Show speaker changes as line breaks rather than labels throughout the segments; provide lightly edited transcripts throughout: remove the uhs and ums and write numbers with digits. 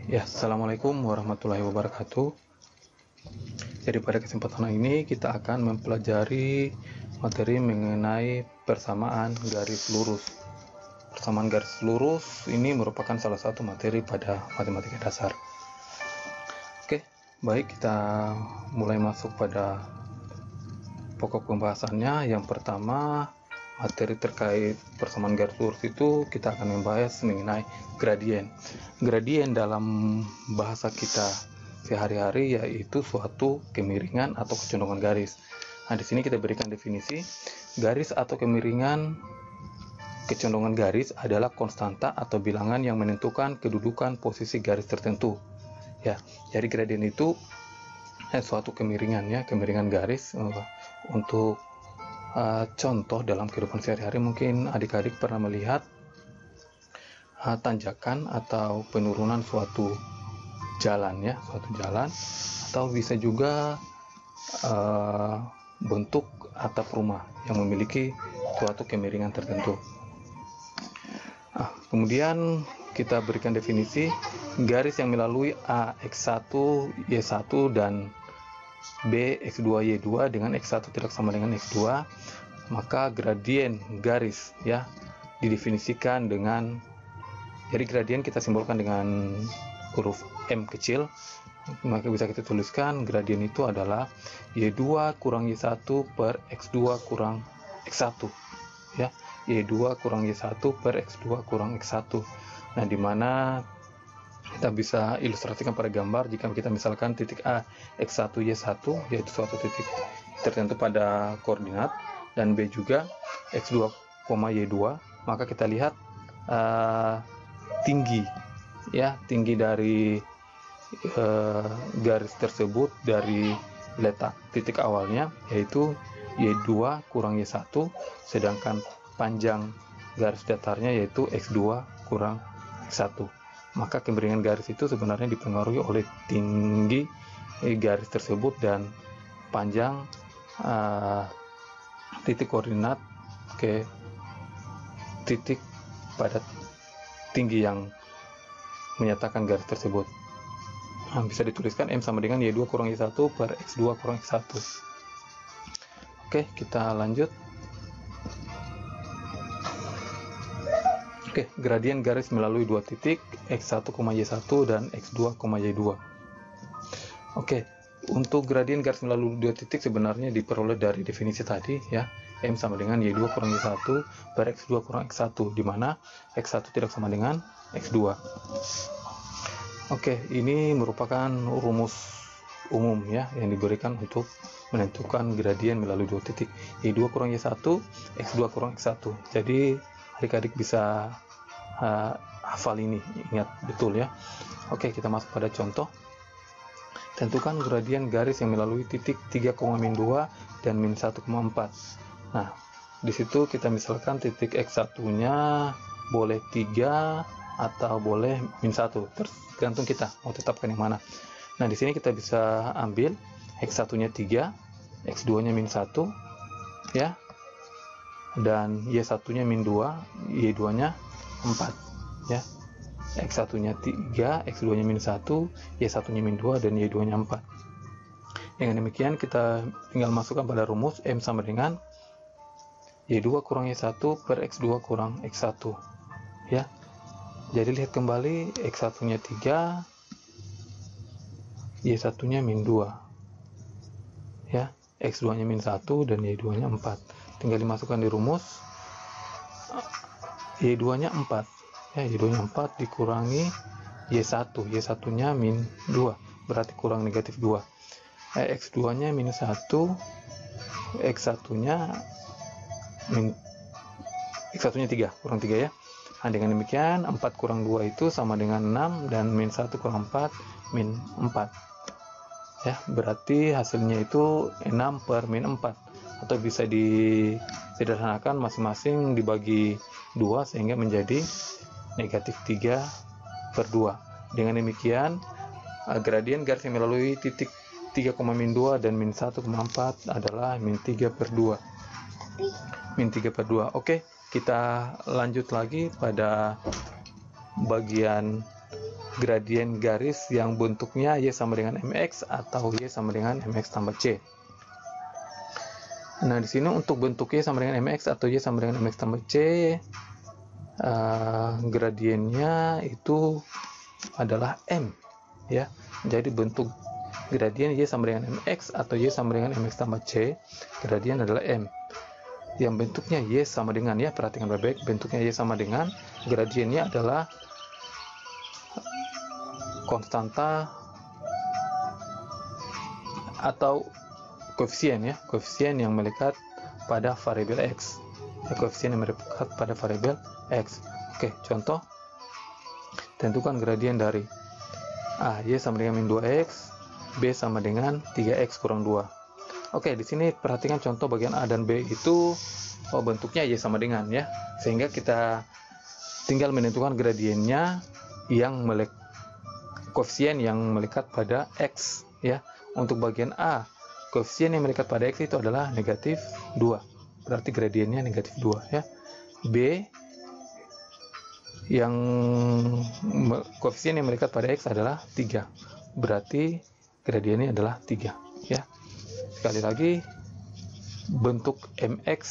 Ya, Assalamualaikum warahmatullahi wabarakatuh. Jadi pada kesempatan ini kita akan mempelajari materi mengenai persamaan garis lurus. Persamaan garis lurus ini merupakan salah satu materi pada matematika dasar. Oke, baik, kita mulai masuk pada pokok pembahasannya. Yang pertama, materi terkait persamaan garis lurus itu kita akan membahas mengenai gradien. Gradien dalam bahasa kita sehari-hari yaitu suatu kemiringan atau kecondongan garis. Nah, di sini kita berikan definisi. Garis atau kemiringan kecondongan garis adalah konstanta atau bilangan yang menentukan kedudukan posisi garis tertentu. Ya, jadi gradien itu suatu kemiringan, ya, kemiringan garis. Untuk contoh dalam kehidupan sehari-hari, mungkin adik-adik pernah melihat tanjakan atau penurunan suatu jalan, ya, suatu jalan, atau bisa juga bentuk atap rumah yang memiliki suatu kemiringan tertentu. Kemudian kita berikan definisi garis yang melalui A X1 Y1 dan B X2 Y2 dengan X1 tidak sama dengan X2, maka gradien garis, ya, didefinisikan dengan, jadi gradien kita simbolkan dengan huruf M kecil, maka bisa kita tuliskan gradien itu adalah Y2 kurang Y1 per X2 kurang X1, ya, Y2 kurang Y1 per X2 kurang X1. Nah, dimana kita bisa ilustrasikan pada gambar jika kita misalkan titik A X1 Y1 yaitu suatu titik tertentu pada koordinat, dan B juga X2, Y2, maka kita lihat tinggi, ya, tinggi dari garis tersebut dari letak titik awalnya yaitu Y2 kurang Y1, sedangkan panjang garis datarnya yaitu X2 kurang X1. Maka kemiringan garis itu sebenarnya dipengaruhi oleh tinggi garis tersebut dan panjang titik koordinat ke titik pada tinggi yang menyatakan garis tersebut. Bisa dituliskan M sama dengan Y2 kurang Y1 per X2 kurang X1. Oke, kita lanjut. Oke, gradien garis melalui dua titik X1, Y1 dan X2, Y2. Oke, untuk gradien garis melalui dua titik sebenarnya diperoleh dari definisi tadi, ya. M sama dengan Y2 kurang Y1 per X2 kurang X1, di mana X1 tidak sama dengan X2. Oke, ini merupakan rumus umum, ya, yang diberikan untuk menentukan gradien melalui dua titik Y2 kurang Y1, X2 kurang X1. Jadi adik-adik bisa hafal ini, ingat betul, ya. Oke, kita masuk pada contoh. Tentukan gradien garis yang melalui titik 3,-2 dan -1,4. Nah, di situ kita misalkan titik X1-nya boleh 3 atau boleh -1, tergantung kita mau tetapkan yang mana. Nah, di sini kita bisa ambil X1-nya 3, X2-nya -1, ya, dan Y1-nya -2, Y2-nya 4, ya. X1-nya 3, X2-nya -1, Y1-nya -2, dan Y2-nya 4. Dengan demikian kita tinggal masukkan pada rumus M sama dengan Y2 kurang Y1 per X2 kurang X1, ya. Jadi lihat kembali, X1-nya 3, Y1-nya -2, ya, X2-nya -1, dan Y2-nya 4. Tinggal dimasukkan di rumus. Y2-nya 4, ya, Y2-nya 4 dikurangi Y1, Y1-nya -2, berarti kurang negatif 2. X2-nya -1, X1-nya 3, kurang 3, ya. Nah, dengan demikian 4 kurang 2 itu sama dengan 6, dan -1 kurang 4, -4, ya, berarti hasilnya itu 6 per -4, atau bisa disederhanakan masing-masing dibagi 2 sehingga menjadi negatif 3 per 2. Dengan demikian gradien garis yang melalui titik 3,-2 dan -1,4 adalah -3 per 2. -3 per 2. Oke, kita lanjut lagi pada bagian gradien garis yang bentuknya Y sama dengan MX atau Y sama dengan MX tambah C. Nah, di sini untuk bentuk Y sama dengan MX atau Y sama dengan MX tambah C, gradiennya itu adalah M, ya. Jadi bentuk gradien Y sama dengan MX atau Y sama dengan MX tambah C, gradien adalah M. Yang bentuknya Y sama dengan, ya, perhatikan baik-baik, bentuknya Y sama dengan, gradiennya adalah konstanta atau koefisien, ya, koefisien yang melekat pada variabel X, ya, koefisien yang melekat pada variabel X. Oke, contoh, tentukan gradien dari A, Y sama dengan min 2X, B sama dengan 3X kurang 2. Oke, di sini perhatikan contoh bagian A dan B itu bentuknya Y sama dengan, ya, sehingga kita tinggal menentukan gradiennya yang koefisien yang melekat pada X, ya. Untuk bagian A, koefisien yang melekat pada X itu adalah negatif 2, berarti gradiennya negatif 2, ya. B, yang koefisien yang melekat pada X adalah 3, berarti gradiennya adalah 3, ya. Sekali lagi, bentuk MX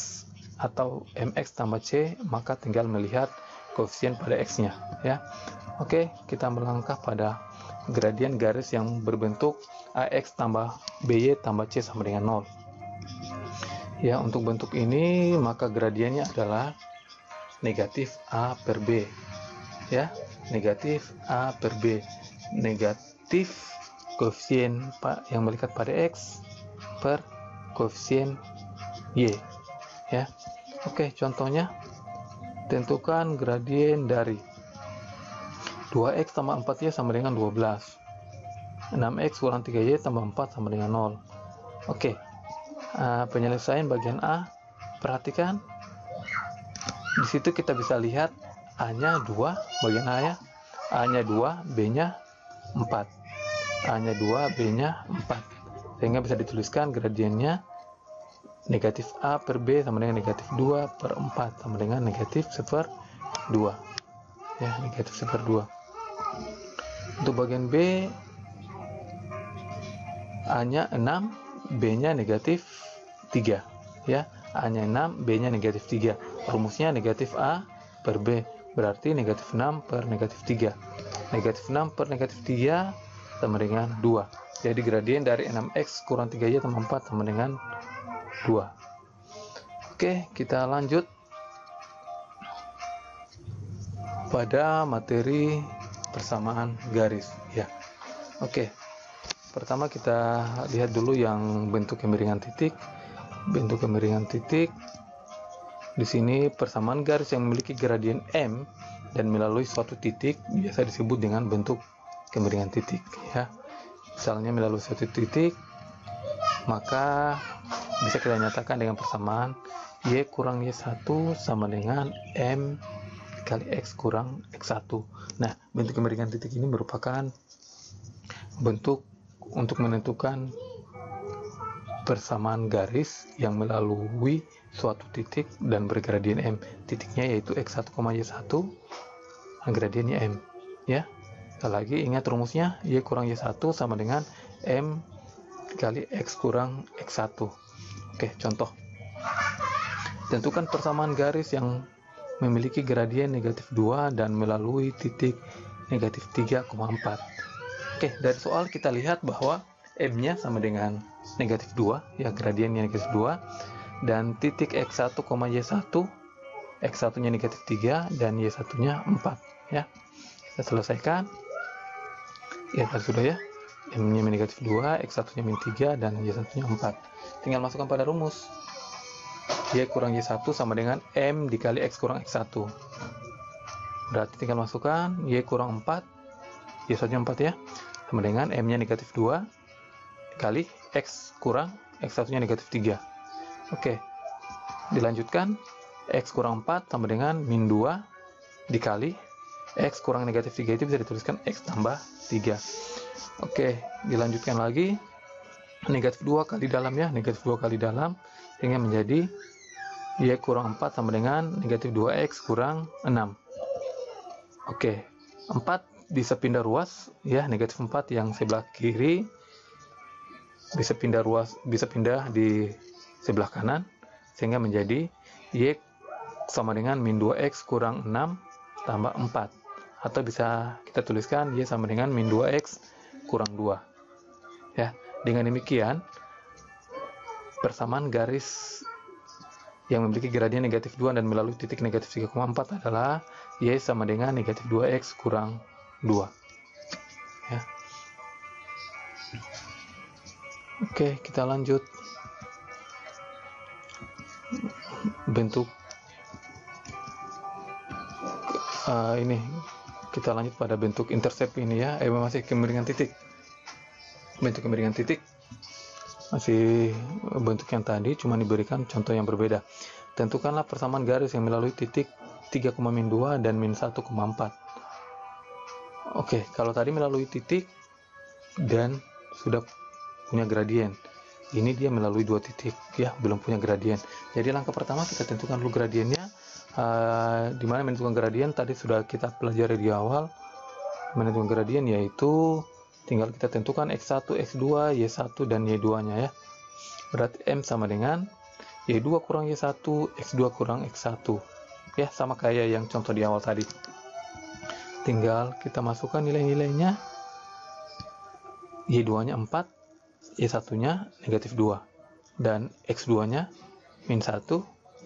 atau MX tambah C, maka tinggal melihat koefisien pada X-nya, ya. Oke, kita melangkah pada gradien garis yang berbentuk AX tambah BY tambah C sama dengan 0. Ya, untuk bentuk ini maka gradiennya adalah negatif A per B, ya, negatif A per B, negatif koefisien yang melekat pada X per koefisien Y, ya. Oke, contohnya, tentukan gradien dari 2X tambah 4Y sama dengan 12, 6X kurang 3Y tambah 4 sama dengan 0. Oke, penyelesaian bagian A, perhatikan, di situ kita bisa lihat A-nya 2, bagian A, ya, A-nya 2, B-nya 4, A-nya 2, B-nya 4, sehingga bisa dituliskan gradiennya negatif A per B sama dengan negatif 2 per 4 sama dengan negatif 1/2, ya, negatif 1/2. Untuk bagian B, A-nya 6, B-nya negatif 3, ya, A-nya 6, B-nya negatif 3, rumusnya negatif A per B, berarti negatif 6 per negatif 3, negatif 6 per negatif 3 sama dengan 2, jadi gradien dari 6X kurang 3Y tambah 4 sama dengan 2. Oke, kita lanjut pada materi persamaan garis, ya. Oke, pertama kita lihat dulu yang bentuk kemiringan titik. Bentuk kemiringan titik di sini persamaan garis yang memiliki gradien M dan melalui suatu titik biasa disebut dengan bentuk kemiringan titik, ya. Misalnya melalui suatu titik, maka bisa kita nyatakan dengan persamaan Y kurang Y1 sama dengan M kali X kurang X1. Nah, bentuk kemiringan titik ini merupakan bentuk untuk menentukan persamaan garis yang melalui suatu titik dan bergradien M. Titiknya yaitu X1, Y1, gradiennya M, ya. Sekali lagi ingat rumusnya, Y kurang Y1 sama dengan M kali X kurang X1. Oke, contoh. Tentukan persamaan garis yang memiliki gradien negatif 2 dan melalui titik negatif 3,4. Oke, dari soal kita lihat bahwa M-nya sama dengan negatif 2, ya, gradiennya negatif 2, dan titik X1, Y1, X1-nya negatif 3 dan Y1-nya 4, ya. Kita selesaikan. Ya, tadi sudah, ya. M-nya negatif 2, X1-nya min 3 dan Y1-nya 4. Tinggal masukkan pada rumus. Y kurang Y1 sama dengan M dikali X kurang X1. Berarti tinggal masukkan Y kurang 4, Y1-nya 4, ya, sama dengan M-nya negatif 2 dikali X kurang X1-nya negatif 3. Oke, dilanjutkan. X kurang 4 sama dengan min 2 dikali X kurang negatif 3, itu bisa dituliskan X tambah 3. Oke, dilanjutkan lagi. Negatif 2 kali dalam, ya, negatif 2 kali dalam, sehingga menjadi Y kurang 4 sama dengan negatif 2X kurang 6. Oke, 4 bisa pindah ruas ya, negatif 4 yang sebelah kiri bisa pindah ruas, bisa pindah di sebelah kanan, sehingga menjadi Y sama dengan min 2X kurang 6 tambah 4, atau bisa kita tuliskan Y sama dengan min 2X kurang 2 ya. Dengan demikian persamaan garis yang memiliki gradien negatif 2 dan melalui titik negatif 3,4 adalah Y sama dengan negatif 2X kurang 2 ya. Oke, kita lanjut. Bentuk ini kita lanjut pada bentuk intercept ini ya. Masih kemiringan titik. Bentuk kemiringan titik masih bentuk yang tadi, cuma diberikan contoh yang berbeda. Tentukanlah persamaan garis yang melalui titik 3,2 dan min 1,4. Oke, kalau tadi melalui titik dan sudah punya gradien, ini dia melalui 2 titik ya, belum punya gradien. Jadi langkah pertama kita tentukan dulu gradiennya. Dimana menentukan gradien tadi sudah kita pelajari di awal. Menentukan gradien yaitu tinggal kita tentukan X1, X2, Y1 dan Y2 nya ya. Berarti M sama dengan Y2 kurang Y1, X2 kurang X1 ya, sama kayak yang contoh di awal tadi. Tinggal kita masukkan nilai-nilainya. Y2 nya 4, Y1 nya negatif 2, dan X2 nya min 1,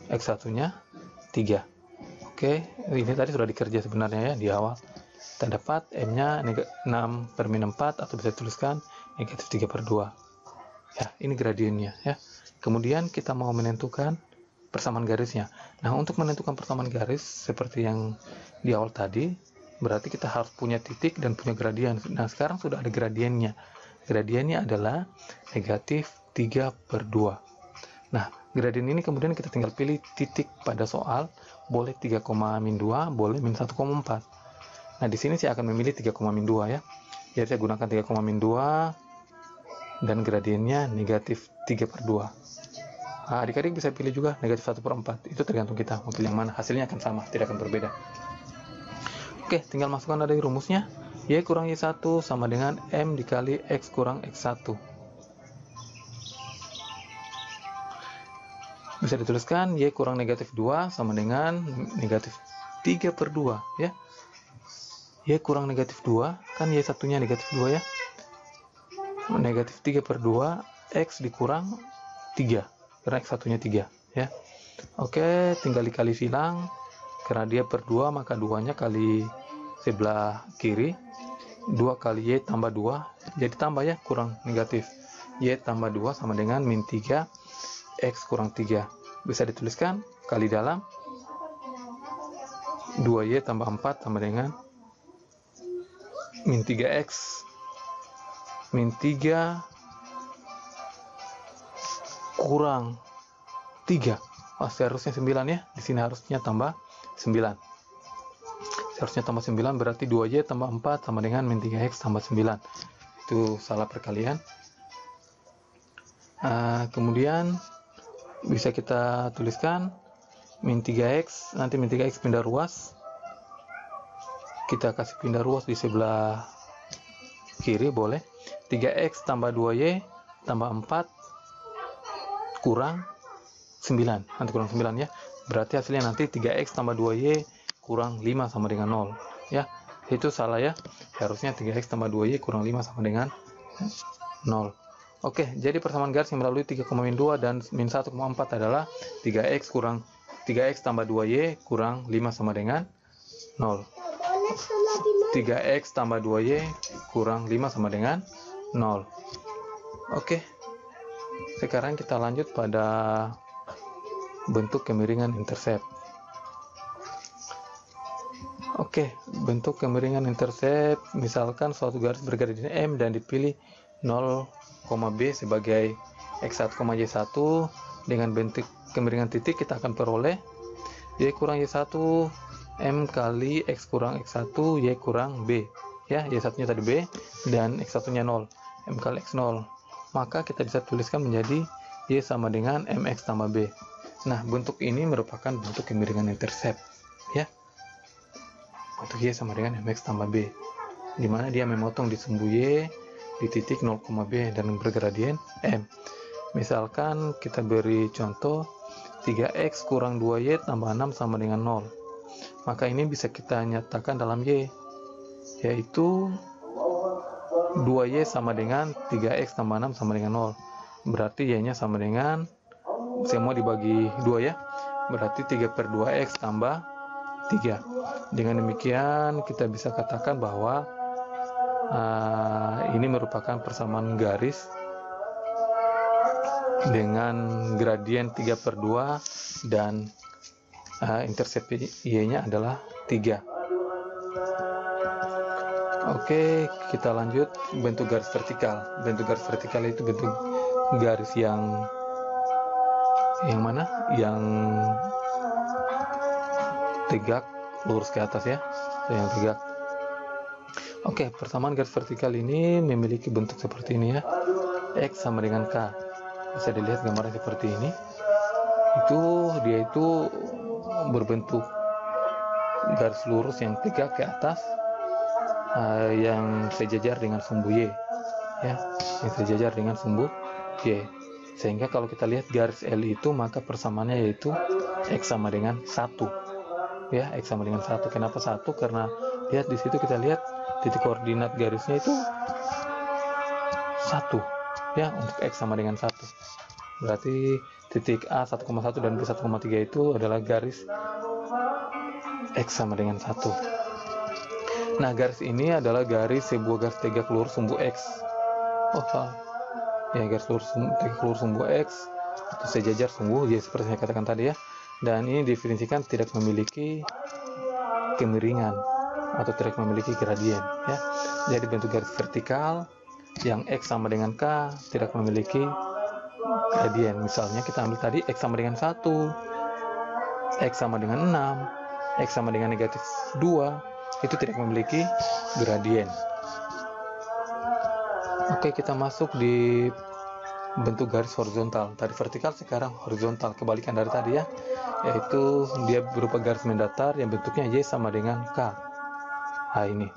X1 nya 3. Oke, ini tadi sudah dikerja sebenarnya ya di awal. Kita dapat M nya 6 per min 4, atau bisa tuliskan negatif 3 per 2 ya. Ini gradiennya ya. Kemudian kita mau menentukan persamaan garisnya. Nah, untuk menentukan persamaan garis seperti yang di awal tadi, berarti kita harus punya titik dan punya gradien. Nah, sekarang sudah ada gradiennya. Gradiennya adalah negatif 3 per 2. Nah, gradien ini kemudian kita tinggal pilih titik pada soal, boleh 3, min 2, boleh min 1,4. Nah, di sini saya akan memilih 3, min 2 ya. Jadi saya gunakan 3, min 2 dan gradiennya negatif 3 per 2. Nah, adik-adik bisa pilih juga negatif 1 per 4. Itu tergantung kita mau pilih yang mana. Hasilnya akan sama, tidak akan berbeda. Oke, tinggal masukkan dari rumusnya. Y kurang Y1 sama dengan M dikali X kurang X1. Bisa dituliskan Y kurang negatif 2 sama dengan negatif 3 per 2 ya. Y kurang negatif 2, kan Y1 nya negatif 2 ya. Negatif 3 per 2, X dikurang 3, karena X1 nya 3 ya. Oke, tinggal dikali silang. Karena dia per 2, maka 2 nya kali sebelah kiri. 2 kali Y tambah 2, jadi tambah ya, kurang negatif. Y tambah 2 sama dengan min 3, X kurang 3. Bisa dituliskan kali dalam 2Y tambah 4 sama dengan min 3X. Min 3 kurang 3. Seharusnya 9 ya. Di sini harusnya tambah 9. Seharusnya tambah 9, berarti 2Y tambah 4 sama dengan min 3X tambah 9. Itu salah perkalian. Kemudian bisa kita tuliskan min 3X, nanti min 3X pindah ruas. Kita kasih pindah ruas di sebelah kiri boleh. 3X tambah 2Y tambah 4 kurang 9. Nanti kurang 9 ya. Berarti hasilnya nanti 3X tambah 2Y kurang 5 sama dengan 0 ya. Itu salah ya. Harusnya 3X tambah 2Y kurang 5 sama dengan 0. Oke, jadi persamaan garis yang melalui 3, min 2 dan min 1,4 adalah 3X tambah 2Y kurang 5 sama dengan 0. 3X tambah 2Y kurang 5 sama dengan 0. Oke, sekarang kita lanjut pada bentuk kemiringan intercept. Oke, bentuk kemiringan intercept, misalkan suatu garis bergradien M dan dipilih 0, B sebagai X1, Y1. Dengan bentuk kemiringan titik kita akan peroleh Y kurang Y1 M kali X kurang X1 Y kurang B ya. Y1 nya tadi B dan X1 nya 0, M kali X 0. Maka kita bisa tuliskan menjadi Y sama dengan MX tambah B. Nah, bentuk ini merupakan bentuk kemiringan intercept ya. Untuk Y sama dengan MX tambah B. di mana dia memotong di sumbu Y di titik 0,B dan bergradien M. Misalkan kita beri contoh 3x kurang 2y tambah 6 sama dengan 0. Maka ini bisa kita nyatakan dalam Y, yaitu 2y sama dengan 3x tambah 6 sama dengan 0. Berarti y-nya sama dengan, semua dibagi 2 ya, berarti 3/2x tambah 3. Dengan demikian kita bisa katakan bahwa ini merupakan persamaan garis dengan gradien 3/2 dan intercept y-nya adalah 3. Oke, kita lanjut bentuk garis vertikal. Bentuk garis vertikal itu bentuk garis yang mana? Yang tegak lurus ke atas ya, yang tegak. Oke, persamaan garis vertikal ini memiliki bentuk seperti ini ya. X sama dengan K. Bisa dilihat gambarnya seperti ini. Dia itu berbentuk garis lurus yang tegak ke atas, yang sejajar dengan sumbu Y ya, yang sejajar dengan sumbu Y. Sehingga kalau kita lihat garis L itu, maka persamaannya yaitu X sama dengan 1 ya, X sama dengan 1. Kenapa 1? Karena lihat di situ, kita lihat titik koordinat garisnya itu 1 ya, untuk X sama dengan 1. Berarti titik A 1,1 dan B 1,3 itu adalah garis X sama dengan 1. Nah, garis ini adalah sebuah garis tegak lurus sumbu X. Ya, garis tegak lurus sumbu X atau sejajar sumbu Y seperti saya katakan tadi ya. Dan ini definisikan tidak memiliki kemiringan atau tidak memiliki gradien ya. Jadi bentuk garis vertikal yang X sama dengan K tidak memiliki gradien. Misalnya kita ambil tadi X sama dengan 1, X sama dengan 6, X sama dengan negatif 2, itu tidak memiliki gradien. Oke, kita masuk di bentuk garis horizontal. Tadi vertikal, sekarang horizontal, kebalikan dari tadi ya, yaitu dia berupa garis mendatar yang bentuknya Y sama dengan K. Nah, ini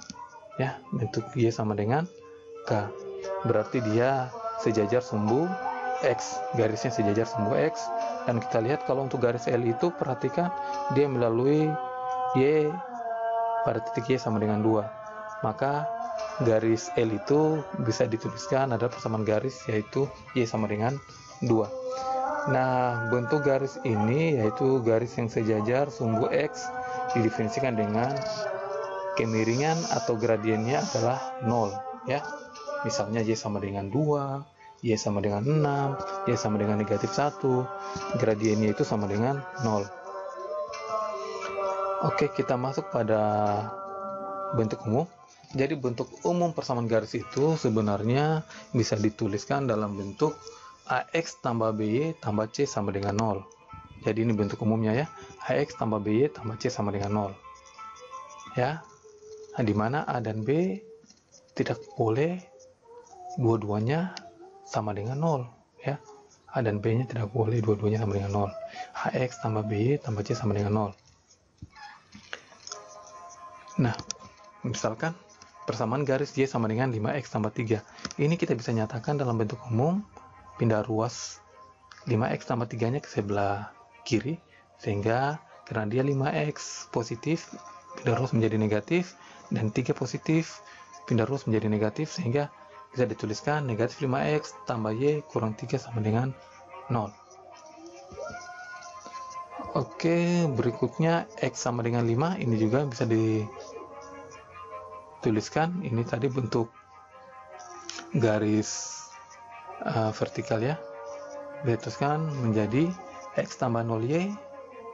ya, bentuk Y sama dengan K. Berarti dia sejajar sumbu X, garisnya sejajar sumbu X. Dan kita lihat kalau untuk garis L itu, perhatikan dia melalui Y pada titik Y sama dengan 2. Maka garis L itu bisa dituliskan adalah persamaan garis, yaitu Y sama dengan 2. Nah, bentuk garis ini yaitu garis yang sejajar sumbu X didefinisikan dengan kemiringan atau gradiennya adalah 0 ya. Misalnya Y sama dengan 2, Y sama dengan 6, Y sama dengan negatif 1, gradiennya itu sama dengan 0. Oke, kita masuk pada bentuk umum. Jadi bentuk umum persamaan garis itu sebenarnya bisa dituliskan dalam bentuk AX tambah BY tambah C sama dengan 0. Jadi ini bentuk umumnya ya, AX tambah BY tambah C sama dengan 0 ya. Nah, di mana A dan B tidak boleh dua-duanya sama dengan 0 ya. A dan B nya tidak boleh dua-duanya sama dengan 0. AX tambah BY tambah C sama dengan 0. Nah, misalkan persamaan garis Y sama dengan 5X tambah 3. Ini kita bisa nyatakan dalam bentuk umum, pindah ruas 5X tambah 3 nya ke sebelah kiri, sehingga karena dia 5X positif, pindah ruas menjadi negatif, dan 3 positif, pindah ruas menjadi negatif, sehingga bisa dituliskan negatif 5X tambah Y kurang 3 sama dengan 0. Oke, berikutnya X sama dengan 5, ini juga bisa dituliskan. Ini tadi bentuk garis vertikal ya, dituliskan menjadi X tambah 0Y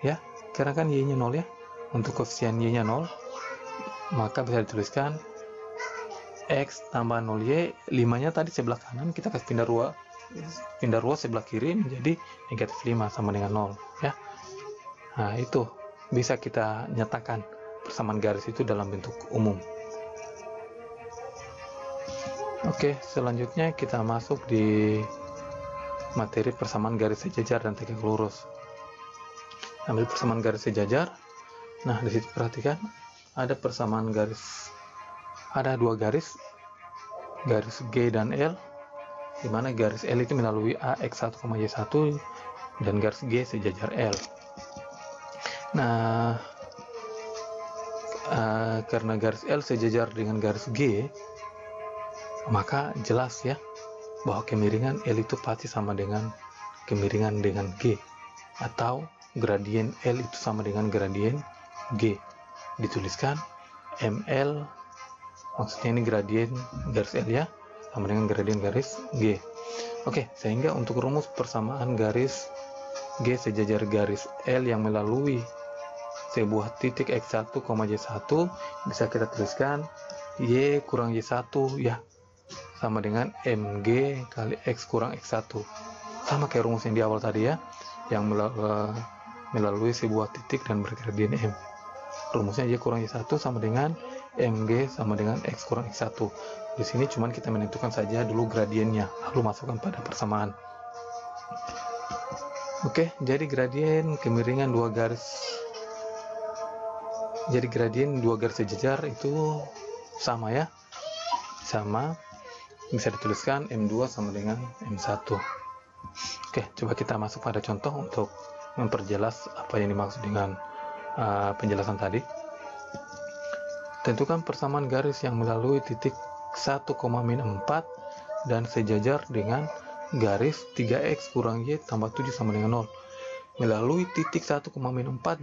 ya, karena kan Y nya 0 ya, untuk koefisien Y nya 0, maka bisa dituliskan X tambah 0Y, 5 nya tadi sebelah kanan, kita kasih pindah ruas sebelah kiri menjadi negatif 5 sama dengan 0 ya. Nah, itu bisa kita nyatakan persamaan garis itu dalam bentuk umum. Oke, selanjutnya kita masuk di materi persamaan garis sejajar dan tegak lurus. Ambil persamaan garis sejajar. Nah, di situ perhatikan ada persamaan garis ada dua garis G dan L, di mana garis L itu melalui A X1, Y1 dan garis G sejajar L. Nah, karena garis L sejajar dengan garis G, maka jelas ya bahwa kemiringan L itu pasti sama dengan kemiringan dengan G, atau gradien L itu sama dengan gradien G. Dituliskan ML, maksudnya ini gradien garis L ya, sama dengan gradien garis G. Oke, sehingga untuk rumus persamaan garis G sejajar garis L yang melalui sebuah titik X1, Y1 bisa kita tuliskan Y kurang Y1 ya, sama dengan MG kali X kurang X1. Sama kayak rumus yang di awal tadi ya, yang melalui sebuah titik dan bergradien M. Rumusnya Y kurang Y1 sama dengan MG sama dengan X kurang X1. Di sini cuman kita menentukan saja dulu gradiennya, lalu masukkan pada persamaan. Oke, jadi gradien kemiringan dua garis sejajar itu sama ya, sama, bisa dituliskan M2 sama dengan M1. Oke, coba kita masuk pada contoh untuk memperjelas apa yang dimaksud dengan penjelasan tadi. Tentukan persamaan garis yang melalui titik 1,-4 dan sejajar dengan garis 3x kurang y tambah 7 sama dengan 0. Melalui titik 1,-4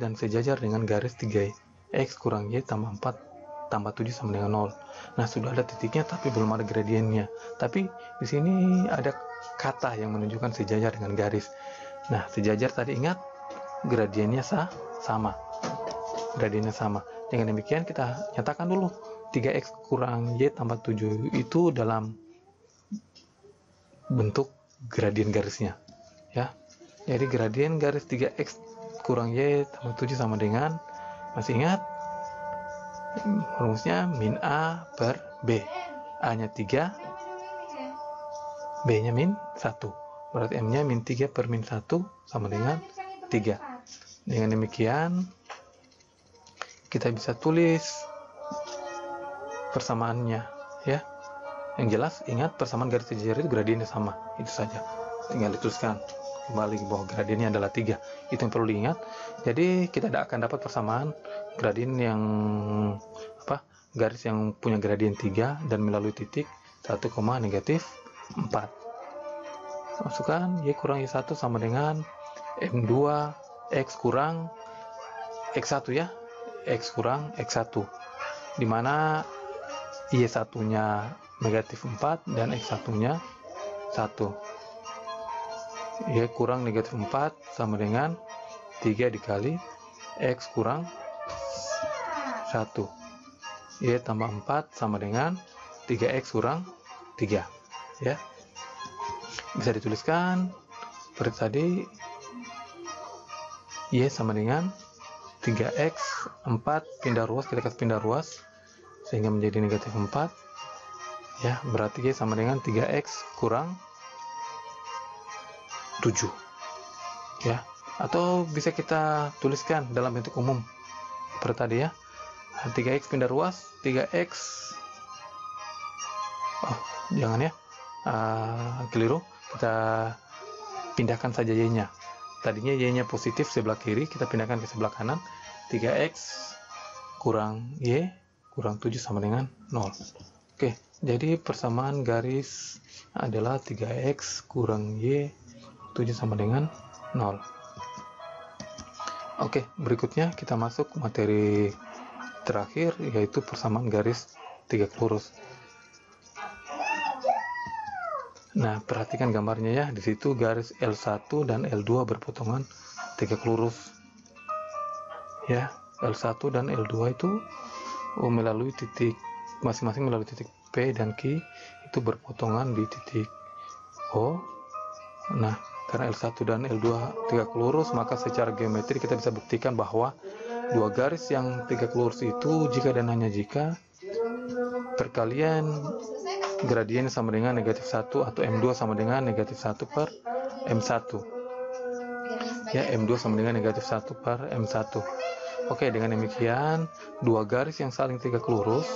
dan sejajar dengan garis 3x kurang y tambah 4 tambah 7 sama dengan 0. Nah, sudah ada titiknya tapi belum ada gradiennya. Tapi di sini ada kata yang menunjukkan sejajar dengan garis. Nah, sejajar tadi ingat gradiennya sama. Gradiennya sama. Dengan demikian kita nyatakan dulu 3x kurang y tambah 7 itu dalam bentuk gradien garisnya ya. Jadi gradien garis 3x kurang y tambah 7 sama dengan, masih ingat rumusnya min A per B. A nya 3, B nya min 1, berarti M nya min 3 per min 1 sama dengan 3. Dengan demikian kita bisa tulis persamaannya ya. Yang jelas ingat persamaan garis sejajar itu gradiennya sama, itu saja, tinggal dituliskan kembali bahwa gradiennya adalah 3. Itu yang perlu diingat. Jadi kita tidak akan dapat persamaan gradien yang garis yang punya gradien 3 dan melalui titik 1, -4. Masukkan y kurang y1 sama dengan m2 x kurang x1 ya, x kurang x1, dimana y1 nya -4 dan x1 nya 1. Y kurang -4 sama dengan 3 dikali x kurang 1. Y tambah 4 sama dengan 3x kurang 3 ya. Bisa dituliskan seperti tadi, Y sama dengan 3x, 4 pindah ruas, kita kasih pindah ruas sehingga menjadi -4 ya, berarti Y sama dengan 3x kurang 7 ya. Atau bisa kita tuliskan dalam bentuk umum seperti tadi ya, 3x pindah ruas, 3x jangan ya, keliru, kita pindahkan saja y nya. Tadinya y nya positif sebelah kiri, kita pindahkan ke sebelah kanan, 3x kurang y kurang 7 sama dengan 0. Oke, jadi persamaan garis adalah 3x kurang y 7 sama dengan 0. Oke, berikutnya kita masuk materi terakhir, yaitu persamaan garis 3 lurus. Nah, perhatikan gambarnya ya. Di situ garis L1 dan L2 berpotongan 3 lurus. Ya, L1 dan L2 itu melalui titik masing-masing melalui titik P dan Q itu berpotongan di titik O. Nah, karena L1 dan L2 3 lurus, maka secara geometri kita bisa buktikan bahwa dua garis yang 3 lurus itu jika dan hanya jika perkalian gradiennya sama dengan -1 atau M2 sama dengan -1 per M1 ya, M2 sama dengan -1 per M1. Oke, dengan demikian dua garis yang saling 3 lurus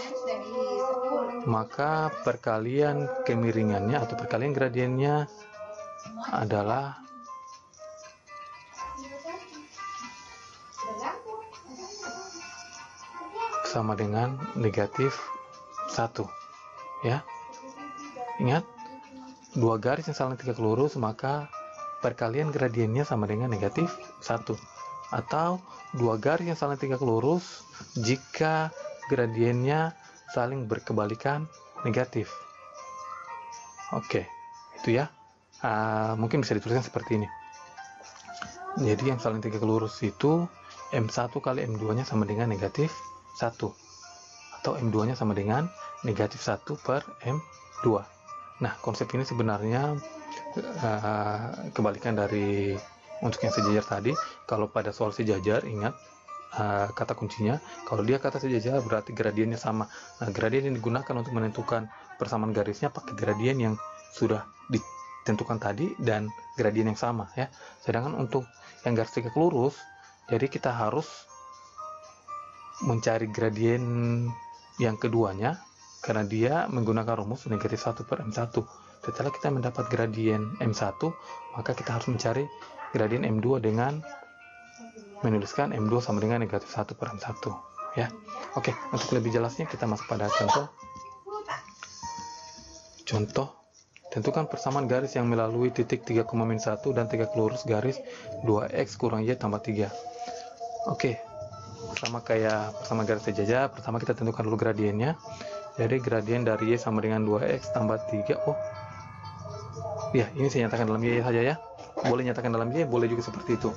maka perkalian kemiringannya atau perkalian gradiennya adalah sama dengan negatif 1, ya. Ingat, dua garis yang saling tegak lurus, maka perkalian gradiennya sama dengan negatif 1. Atau dua garis yang saling tegak lurus jika gradiennya saling berkebalikan negatif. Oke, itu ya. Mungkin bisa dituliskan seperti ini. Jadi yang saling tegak lurus itu M1 kali M2 nya sama dengan negatif 1, atau M2 nya sama dengan negatif 1 per M2. Nah, konsep ini sebenarnya kebalikan dari untuk yang sejajar tadi. Kalau pada soal sejajar, ingat kata kuncinya, kalau dia kata sejajar berarti gradiennya sama. Nah, gradien yang digunakan untuk menentukan persamaan garisnya pakai gradien yang sudah ditentukan tadi dan gradien yang sama, ya. Sedangkan untuk yang garis tegak lurus, jadi kita harus mencari gradien yang keduanya karena dia menggunakan rumus negatif 1 per M1. Setelah kita mendapat gradien M1, maka kita harus mencari gradien M2 dengan menuliskan M2 sama dengan negatif 1 per M1, ya. Oke, untuk lebih jelasnya kita masuk pada contoh. Tentukan persamaan garis yang melalui titik 3,-1 dan tegak lurus garis 2x kurang y tambah 3. Oke, sama kayak persamaan garis sejajar, pertama kita tentukan dulu gradiennya. Jadi gradien dari y sama dengan 2x tambah 3. Oh ya, ini saya nyatakan dalam y saja, ya. Boleh nyatakan dalam y, boleh juga seperti itu.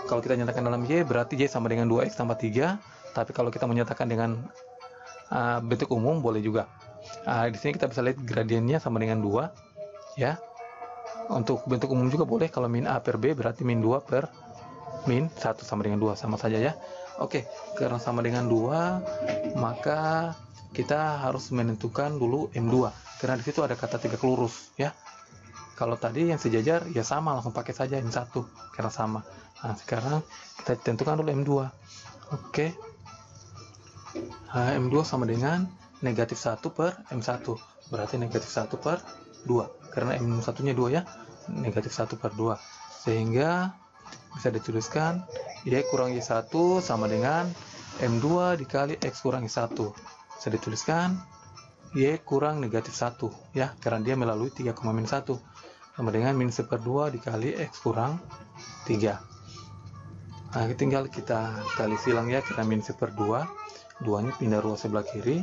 Kalau kita nyatakan dalam y berarti y sama dengan 2x tambah 3. Tapi kalau kita menyatakan dengan bentuk umum boleh juga. Di sini kita bisa lihat gradiennya sama dengan 2, ya. Untuk bentuk umum juga boleh. Kalau min a per b berarti min 2 per min 1 sama dengan 2, sama saja, ya. Oke, karena sama dengan 2, maka kita harus menentukan dulu M2 karena di situ ada kata tegak lurus, ya. Kalau tadi yang sejajar ya sama, langsung pakai saja M1 karena sama. Nah, sekarang kita tentukan dulu M2. Oke. M2 sama dengan negatif 1 per M1, berarti negatif 1 per 2 karena M1 nya 2, ya. Negatif 1 per 2, sehingga bisa dituliskan y kurang y1 sama dengan M2 dikali x kurang y1. Bisa dituliskan y kurang negatif 1, ya, karena dia melalui 3,-1 sama dengan min 1/2 dikali x kurang 3. Nah, tinggal kita kali silang, ya, karena min 1/2, 2 nya pindah ruas sebelah kiri,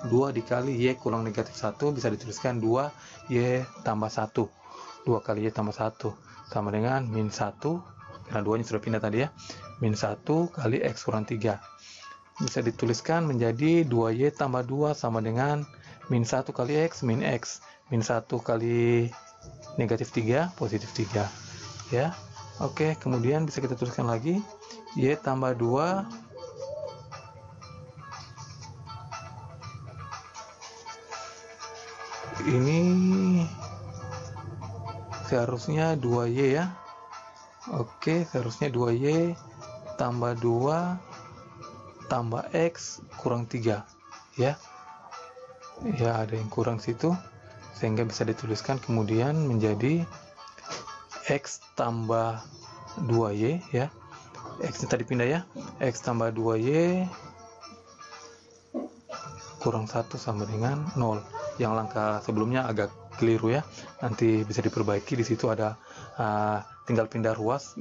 2 dikali y kurang negatif 1 bisa dituliskan 2y tambah 1. 2 kali y tambah 1 sama dengan min 1, karena 2 nya sudah pindah tadi, ya, min 1 kali x kurang 3. Bisa dituliskan menjadi 2y tambah 2 sama dengan min 1 kali x min x. Min 1 kali negatif 3, positif 3, ya. Oke, kemudian bisa kita tuliskan lagi y tambah 2 ini seharusnya 2y, ya. Oke, seharusnya 2y tambah 2 tambah x kurang 3, ya. Ya, ada yang kurang situ, sehingga bisa dituliskan kemudian menjadi x tambah 2y, ya. X nya tadi pindah, ya. X tambah 2y kurang 1 sama dengan 0. Yang langkah sebelumnya agak keliru, ya. Nanti bisa diperbaiki. Di situ ada tinggal pindah ruas,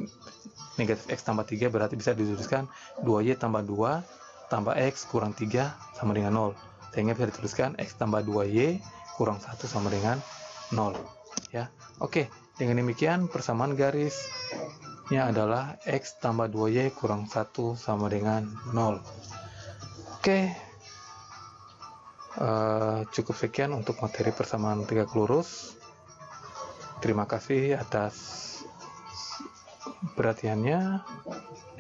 negatif x tambah 3 berarti bisa dituliskan 2y tambah 2 tambah x kurang 3 sama dengan 0, sehingga bisa dituliskan x tambah 2y kurang 1 sama dengan 0, ya. Oke, dengan demikian persamaan garisnya adalah x tambah 2y kurang 1 sama dengan 0. Oke, cukup sekian untuk materi persamaan tegak lurus. Terima kasih atas perhatiannya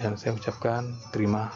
dan saya ucapkan terima